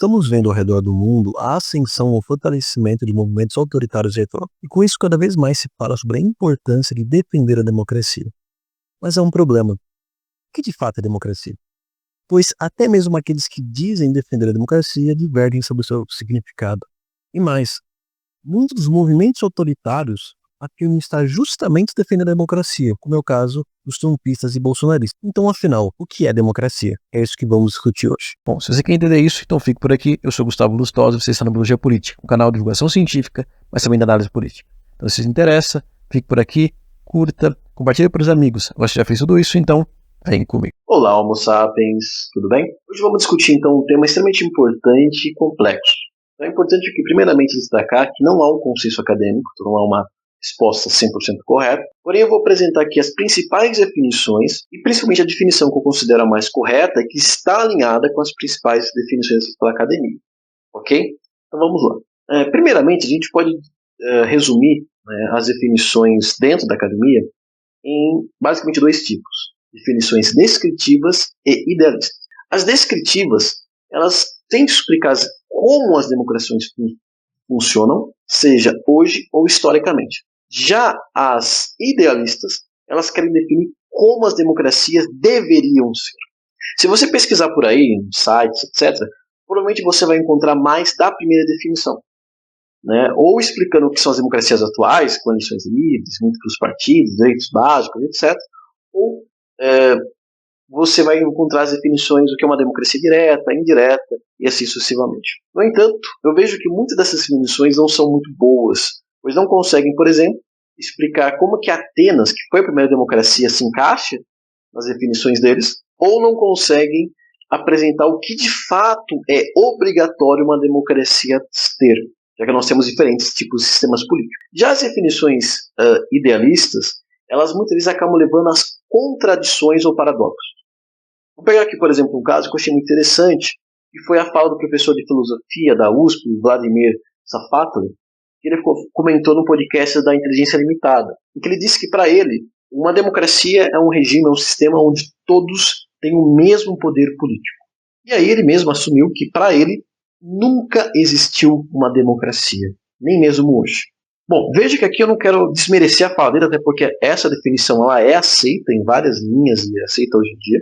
Estamos vendo ao redor do mundo a ascensão ou fortalecimento de movimentos autoritários e retógrafos, e com isso cada vez mais se fala sobre a importância de defender a democracia. Mas há um problema. O que de fato é democracia? Pois até mesmo aqueles que dizem defender a democracia divergem sobre o seu significado. E mais, muitos dos movimentos autoritários afirmam estar justamente defendendo a democracia, como é o caso dos trumpistas e bolsonaristas. Então, afinal, o que é democracia? É isso que vamos discutir hoje. Bom, se você quer entender isso, então fique por aqui. Eu sou Gustavo Lustosa e você está na Biologia Política, um canal de divulgação científica, mas também da análise política. Então, se você se interessa, fique por aqui, curta, compartilhe para os amigos. Você já fez tudo isso, então vem comigo. Olá, Homo sapiens, tudo bem? Hoje vamos discutir então um tema extremamente importante e complexo. Então, é importante aqui, primeiramente, destacar que não há um consenso acadêmico, não há uma resposta 100% correta, porém eu vou apresentar aqui as principais definições e principalmente a definição que eu considero a mais correta e que está alinhada com as principais definições pela academia, ok? Então vamos lá. Primeiramente, a gente pode resumir as definições dentro da academia em basicamente dois tipos: definições descritivas e idealistas. As descritivas, elas têm que explicar como as democracias funcionam, seja hoje ou historicamente. Já as idealistas, elas querem definir como as democracias deveriam ser. Se você pesquisar por aí, em sites, etc., provavelmente você vai encontrar mais da primeira definição, né? Ou explicando o que são as democracias atuais, com eleições livres, múltiplos partidos, direitos básicos, etc., ou você vai encontrar as definições do que é uma democracia direta, indireta, e assim sucessivamente. No entanto, eu vejo que muitas dessas definições não são muito boas, pois não conseguem, por exemplo, explicar como que Atenas, que foi a primeira democracia, se encaixa nas definições deles, ou não conseguem apresentar o que de fato é obrigatório uma democracia ter, já que nós temos diferentes tipos de sistemas políticos. Já as definições idealistas, elas muitas vezes acabam levando às contradições ou paradoxos. Vou pegar aqui, por exemplo, um caso que eu achei muito interessante, que foi a fala do professor de filosofia da USP, Vladimir Safatli, que ele comentou no podcast da Inteligência Limitada, em que ele disse que, para ele, uma democracia é um regime, é um sistema onde todos têm o mesmo poder político. E aí ele mesmo assumiu que, para ele, nunca existiu uma democracia, nem mesmo hoje. Bom, veja que aqui eu não quero desmerecer a fala dele, até porque essa definição ela é aceita em várias linhas e é aceita hoje em dia,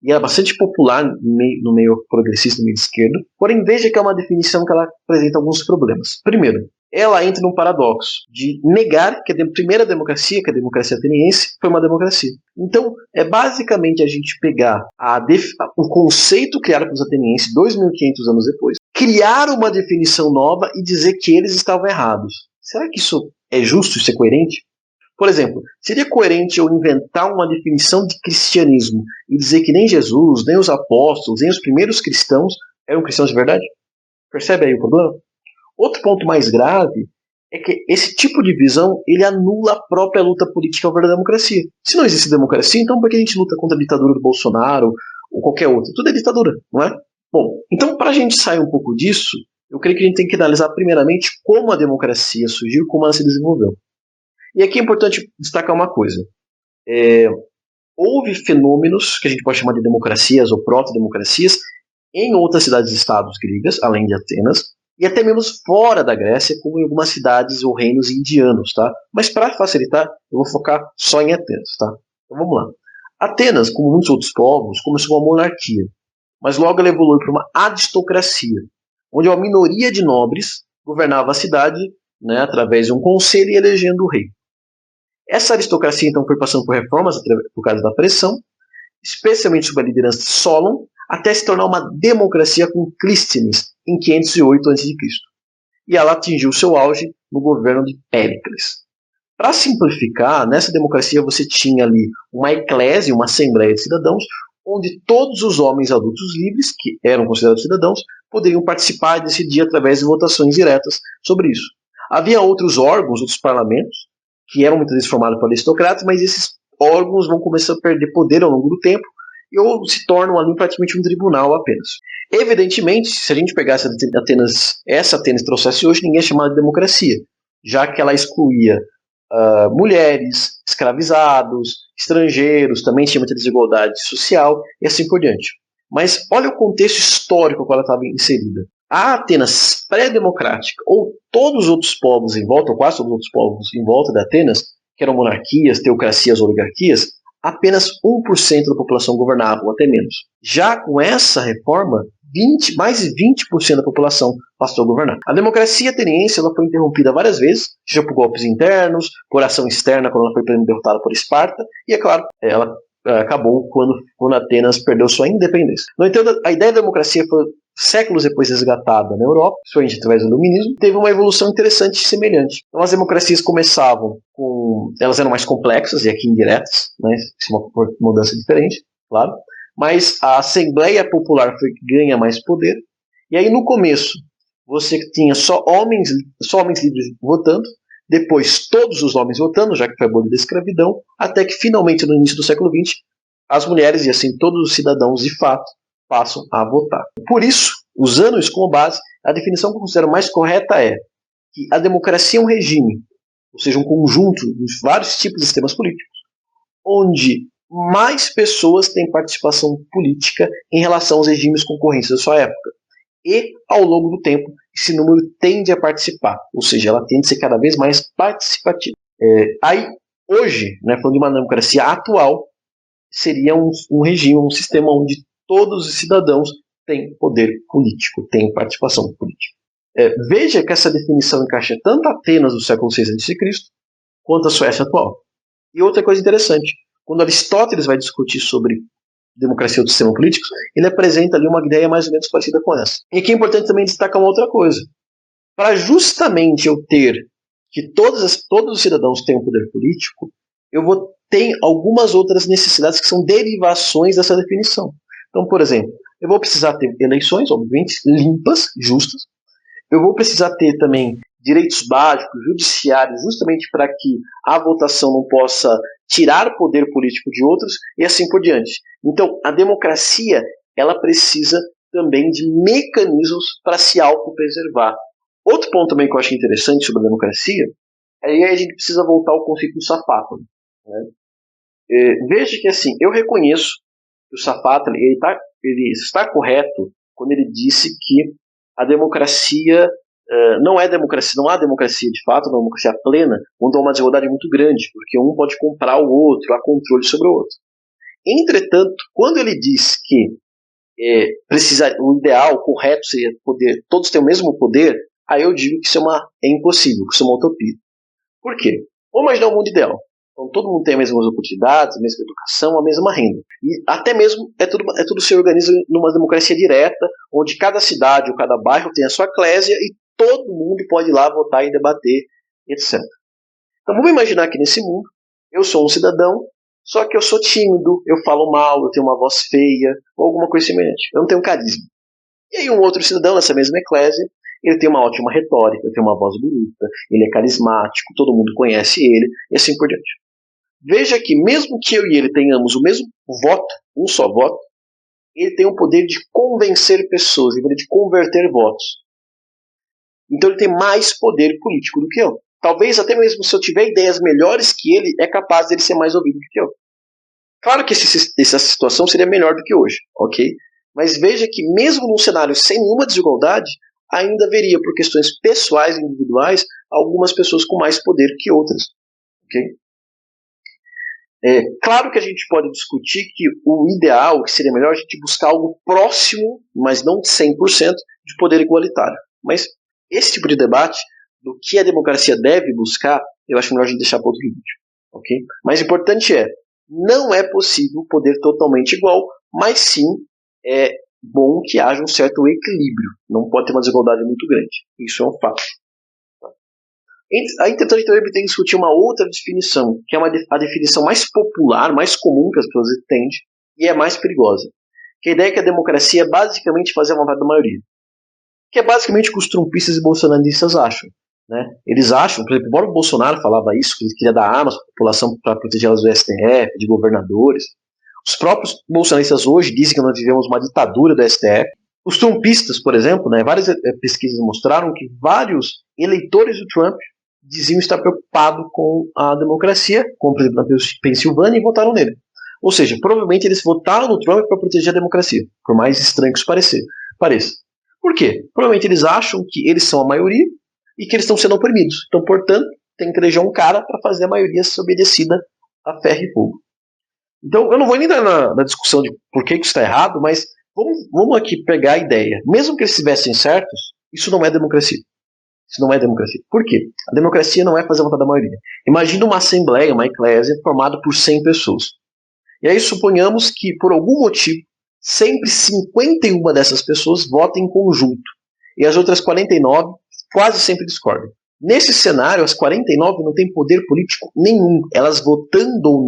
e é bastante popular no meio progressista, no meio esquerdo. Porém, veja que é uma definição que ela apresenta alguns problemas. Primeiro, ela entra num paradoxo de negar que a primeira democracia, que a democracia ateniense, foi uma democracia. Então, é basicamente a gente pegar o conceito criado pelos atenienses 2.500 anos depois, criar uma definição nova e dizer que eles estavam errados. Será que isso é justo, isso é coerente? Por exemplo, seria coerente eu inventar uma definição de cristianismo e dizer que nem Jesus, nem os apóstolos, nem os primeiros cristãos eram cristãos de verdade? Percebe aí o problema? Outro ponto mais grave é que esse tipo de visão ele anula a própria luta política ao ver da democracia. Se não existe democracia, então por que a gente luta contra a ditadura do Bolsonaro ou qualquer outra? Tudo é ditadura, não é? Bom, então para a gente sair um pouco disso, eu creio que a gente tem que analisar primeiramente como a democracia surgiu, como ela se desenvolveu. E aqui é importante destacar uma coisa. Houve fenômenos que a gente pode chamar de democracias ou proto-democracias em outras cidades-estados gregas, além de Atenas, e até mesmo fora da Grécia, como em algumas cidades ou reinos indianos, tá? Mas para facilitar, eu vou focar só em Atenas, tá? Então vamos lá. Atenas, como muitos outros povos, começou uma monarquia, mas logo ela evoluiu para uma aristocracia, onde uma minoria de nobres governava a cidade, né, através de um conselho e elegendo o rei. Essa aristocracia então foi passando por reformas por causa da pressão, especialmente sob a liderança de Solon, até se tornar uma democracia com Clístenes em 508 a.C. E ela atingiu seu auge no governo de Péricles. Para simplificar, nessa democracia você tinha ali uma eclésia, uma assembleia de cidadãos, onde todos os homens adultos livres, que eram considerados cidadãos, poderiam participar e decidir através de votações diretas sobre isso. Havia outros órgãos, outros parlamentos, que eram muitas vezes formados por aristocratas, mas esses órgãos vão começar a perder poder ao longo do tempo e ou se tornam ali praticamente um tribunal apenas. Evidentemente, se a gente pegasse essa Atenas trouxesse hoje, ninguém ia chamar de democracia, já que ela excluía mulheres, escravizados, estrangeiros, também tinha muita desigualdade social e assim por diante. Mas olha o contexto histórico no qual ela estava inserida. A Atenas pré-democrática, ou todos os outros povos em volta, ou quase todos os outros povos em volta de Atenas, que eram monarquias, teocracias, oligarquias, apenas 1% da população governava, ou até menos. Já com essa reforma, mais de 20% da população passou a governar. A democracia ateniense ela foi interrompida várias vezes, seja por golpes internos, por ação externa, quando ela foi derrotada por Esparta, e é claro, ela acabou quando Atenas perdeu sua independência. No entanto, a ideia da democracia foi séculos depois resgatada na Europa, principalmente através do iluminismo, teve uma evolução interessante e semelhante. Então as democracias começavam elas eram mais complexas e aqui indiretas, né? Isso é uma mudança diferente, claro, mas a Assembleia Popular foi que ganha mais poder, e aí no começo você tinha só homens livres votando, depois todos os homens votando, já que foi abolida a escravidão, até que finalmente no início do século XX, as mulheres e assim todos os cidadãos de fato passam a votar. Por isso, usando isso como base, a definição que eu considero mais correta é que a democracia é um regime, ou seja, um conjunto de vários tipos de sistemas políticos, onde mais pessoas têm participação política em relação aos regimes concorrentes da sua época. E, ao longo do tempo, esse número tende a participar, ou seja, ela tende a ser cada vez mais participativa. Aí, hoje, né, falando de uma democracia atual, seria um regime, um sistema onde todos os cidadãos têm poder político, têm participação política. Veja que essa definição encaixa tanto Atenas do século VI a.C. quanto a Suécia atual. E outra coisa interessante, quando Aristóteles vai discutir sobre democracia ou sistema político, ele apresenta ali uma ideia mais ou menos parecida com essa. E aqui é importante também destacar uma outra coisa. Para justamente eu ter que todos os cidadãos tenham poder político, eu vou ter algumas outras necessidades que são derivações dessa definição. Então, por exemplo, eu vou precisar ter eleições, obviamente, limpas, justas. Eu vou precisar ter também direitos básicos, judiciários, justamente para que a votação não possa tirar poder político de outros e assim por diante. Então, a democracia ela precisa também de mecanismos para se autopreservar. Outro ponto também que eu acho interessante sobre a democracia, aí a gente precisa voltar ao conceito do Safátalo. Né? Veja que assim, eu reconheço que o Safátalo ele está correto quando ele disse que a democracia não há democracia de fato, não há democracia plena, onde há uma desigualdade muito grande, porque um pode comprar o outro, há controle sobre o outro. Entretanto, quando ele diz que o ideal, o correto seria todos terem o mesmo poder, aí eu digo que isso é impossível, que isso é uma utopia. Por quê? Vamos imaginar um mundo ideal. Então todo mundo tem as mesmas oportunidades, a mesma educação, a mesma renda. E até mesmo tudo se organiza numa democracia direta, onde cada cidade ou cada bairro tem a sua eclésia e todo mundo pode ir lá votar e debater, etc. Então vamos imaginar que nesse mundo, eu sou um cidadão, só que eu sou tímido, eu falo mal, eu tenho uma voz feia, ou alguma coisa semelhante. Eu não tenho carisma. E aí um outro cidadão nessa mesma eclésia, ele tem uma ótima retórica, ele tem uma voz bonita, ele é carismático, todo mundo conhece ele, e assim por diante. Veja que mesmo que eu e ele tenhamos o mesmo voto, um só voto, ele tem o poder de convencer pessoas, o poder de converter votos. Então ele tem mais poder político do que eu. Talvez até mesmo se eu tiver ideias melhores que ele, é capaz de ele ser mais ouvido do que eu. Claro que essa situação seria melhor do que hoje, ok? Mas veja que mesmo num cenário sem nenhuma desigualdade, ainda haveria, por questões pessoais e individuais, algumas pessoas com mais poder que outras. Ok? Claro que a gente pode discutir que o ideal, que seria melhor, a gente buscar algo próximo, mas não 100%, de poder igualitário. Mas esse tipo de debate, do que a democracia deve buscar, eu acho melhor a gente deixar para outro vídeo. Okay? Mas o importante não é possível poder totalmente igual, mas sim é bom que haja um certo equilíbrio. Não pode ter uma desigualdade muito grande. Isso é um fato. Aí, então, a gente também tem que discutir uma outra definição, que é a definição mais popular, mais comum que as pessoas entendem, e é mais perigosa. Que a ideia é que a democracia é basicamente fazer a vontade da maioria. Que é basicamente o que os trumpistas e bolsonaristas acham. Né? Eles acham, por exemplo, embora o Bolsonaro falava isso, que ele queria dar armas para a população para protegê-las do STF, de governadores. Os próprios bolsonaristas hoje dizem que nós vivemos uma ditadura do STF. Os trumpistas, por exemplo, né, várias pesquisas mostraram que vários eleitores do Trump diziam estar preocupados com a democracia, como por exemplo na Pensilvânia, e votaram nele. Ou seja, provavelmente eles votaram no Trump para proteger a democracia, por mais estranho que isso pareça. Por quê? Provavelmente eles acham que eles são a maioria e que eles estão sendo oprimidos. Então, portanto, tem que eleger um cara para fazer a maioria ser obedecida a ferro e fogo. Então, eu não vou nem dar na discussão de por que isso está errado, mas vamos aqui pegar a ideia. Mesmo que eles estivessem certos, isso não é democracia. Isso não é democracia. Por quê? A democracia não é fazer a vontade da maioria. Imagina uma assembleia, uma eclésia, formada por 100 pessoas. E aí suponhamos que, por algum motivo, sempre 51 dessas pessoas votem em conjunto. E as outras 49 quase sempre discordam. Nesse cenário, as 49 não têm poder político nenhum. Elas votando ou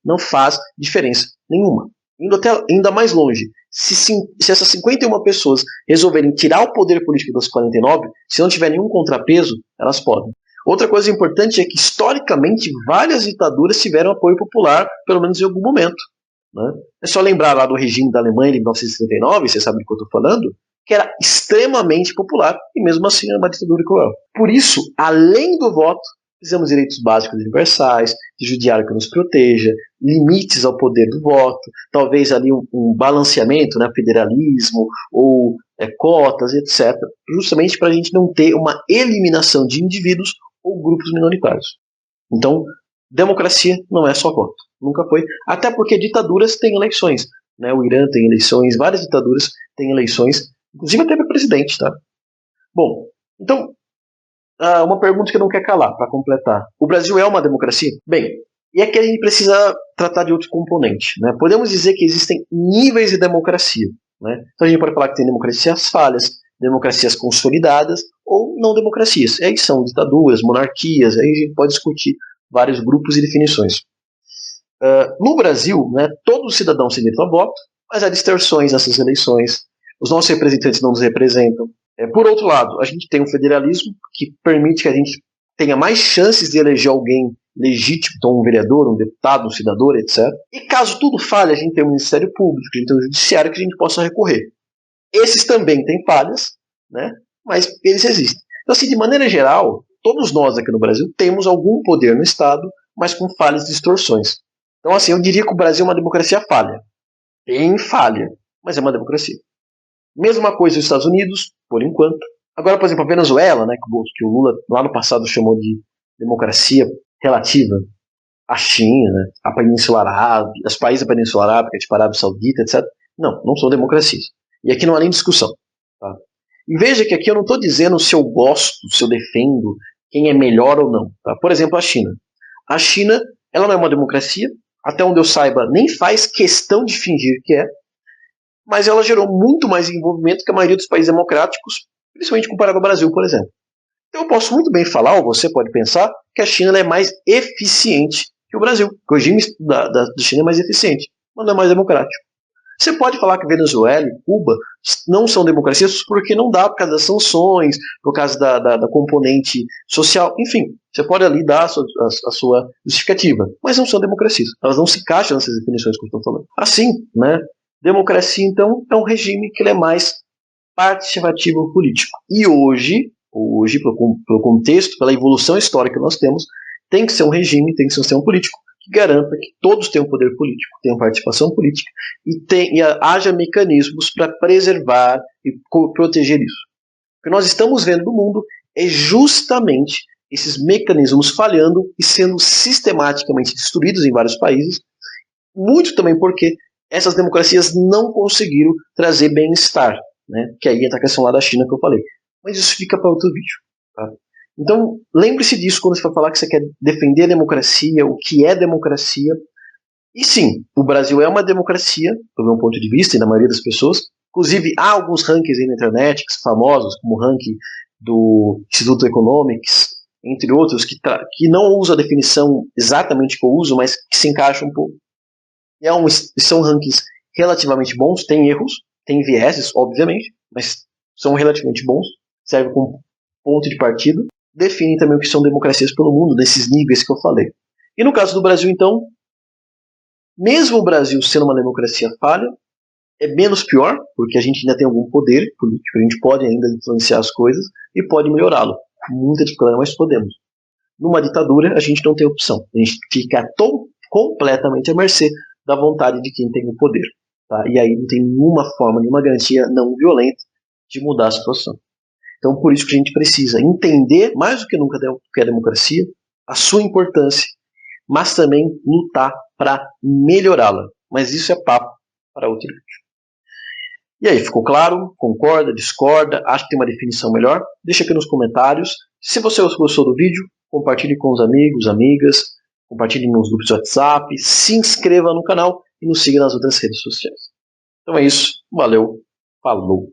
não faz diferença nenhuma. Indo ainda mais longe, se essas 51 pessoas resolverem tirar o poder político das 49, se não tiver nenhum contrapeso, elas podem. Outra coisa importante é que, historicamente, várias ditaduras tiveram apoio popular, pelo menos em algum momento. Né? É só lembrar lá do regime da Alemanha em 1939, você sabe do que eu estou falando, que era extremamente popular e mesmo assim era uma ditadura cruel. Por isso, além do voto, fizemos direitos básicos universais, de judiciário que nos proteja, limites ao poder do voto, talvez ali um balanceamento, né, federalismo ou cotas, etc., justamente para a gente não ter uma eliminação de indivíduos ou grupos minoritários. Então, democracia não é só voto. Nunca foi. Até porque ditaduras têm eleições. Né? O Irã tem eleições, várias ditaduras têm eleições, inclusive até para presidente. Tá? Bom, então, uma pergunta que eu não quero calar, para completar. O Brasil é uma democracia? Bem, e aqui a gente precisa tratar de outro componente. Né? Podemos dizer que existem níveis de democracia. Né? Então a gente pode falar que tem democracias falhas, democracias consolidadas ou não democracias. E aí são ditaduras, monarquias, aí a gente pode discutir vários grupos e definições. No Brasil, né, todos os cidadãos têm direito a voto, mas há distorções nessas eleições. Os nossos representantes não nos representam. Por outro lado, a gente tem um federalismo que permite que a gente tenha mais chances de eleger alguém legítimo, então um vereador, um deputado, um cidadão, etc. E caso tudo falhe, a gente tem um Ministério Público, a gente tem um Judiciário que a gente possa recorrer. Esses também têm falhas, né, mas eles existem. Então, assim, de maneira geral, todos nós aqui no Brasil temos algum poder no Estado, mas com falhas e distorções. Então, assim, eu diria que o Brasil é uma democracia falha. Tem falha, mas é uma democracia. Mesma coisa nos Estados Unidos, por enquanto. Agora, por exemplo, a Venezuela, né, que o Lula lá no passado chamou de democracia relativa, a China, a Península Arábica, os países da Península Arábica, tipo Arábia Saudita, etc. Não são democracias. E aqui não há nem discussão. Tá? E veja que aqui eu não estou dizendo se eu gosto, se eu defendo, quem é melhor ou não. Tá? Por exemplo, a China. A China, ela não é uma democracia, até onde eu saiba, nem faz questão de fingir que é, mas ela gerou muito mais envolvimento que a maioria dos países democráticos, principalmente comparado ao Brasil, por exemplo. Então eu posso muito bem falar, ou você pode pensar, que a China é mais eficiente que o Brasil, que o regime da China é mais eficiente, mas não é mais democrático. Você pode falar que Venezuela e Cuba não são democracias porque não dá por causa das sanções, por causa da componente social, enfim, você pode ali dar a sua justificativa, mas não são democracias, elas não se encaixam nessas definições que eu estou falando. Assim, né, democracia então é um regime que ele é mais participativo político. E hoje pelo contexto, pela evolução histórica que nós temos, tem que ser um regime, tem que ser um sistema político que garanta que todos tenham poder político, tenham participação política e haja mecanismos para preservar e proteger isso. O que nós estamos vendo no mundo é justamente esses mecanismos falhando e sendo sistematicamente destruídos em vários países, muito também porque essas democracias não conseguiram trazer bem-estar, né? Que aí entra a questão lá da China que eu falei. Mas isso fica para outro vídeo. Tá? Então, lembre-se disso quando você for falar que você quer defender a democracia, o que é democracia. E sim, o Brasil é uma democracia, do meu ponto de vista, e da maioria das pessoas. Inclusive, há alguns rankings aí na internet, famosos, como o ranking do Instituto Economics, entre outros, que não usa a definição exatamente que eu uso, mas que se encaixa um pouco. São rankings relativamente bons, tem erros, tem vieses, obviamente, mas são relativamente bons, servem como ponto de partida, definem também o que são democracias pelo mundo, nesses níveis que eu falei. E no caso do Brasil, então, mesmo o Brasil sendo uma democracia falha, é menos pior, porque a gente ainda tem algum poder político, a gente pode ainda influenciar as coisas e pode melhorá-lo. Com muita dificuldade, mas podemos. Numa ditadura, a gente não tem opção. A gente fica completamente à mercê da vontade de quem tem o poder. Tá? E aí não tem nenhuma forma, nenhuma garantia não violenta de mudar a situação. Então, por isso que a gente precisa entender, mais do que nunca, o que é a democracia, a sua importância, mas também lutar para melhorá-la. Mas isso é papo para outro vídeo. E aí, ficou claro? Concorda? Discorda? Acha que tem uma definição melhor? Deixa aqui nos comentários. Se você gostou do vídeo, compartilhe com os amigos, amigas, compartilhe nos grupos de WhatsApp, se inscreva no canal e nos siga nas outras redes sociais. Então é isso. Valeu. Falou.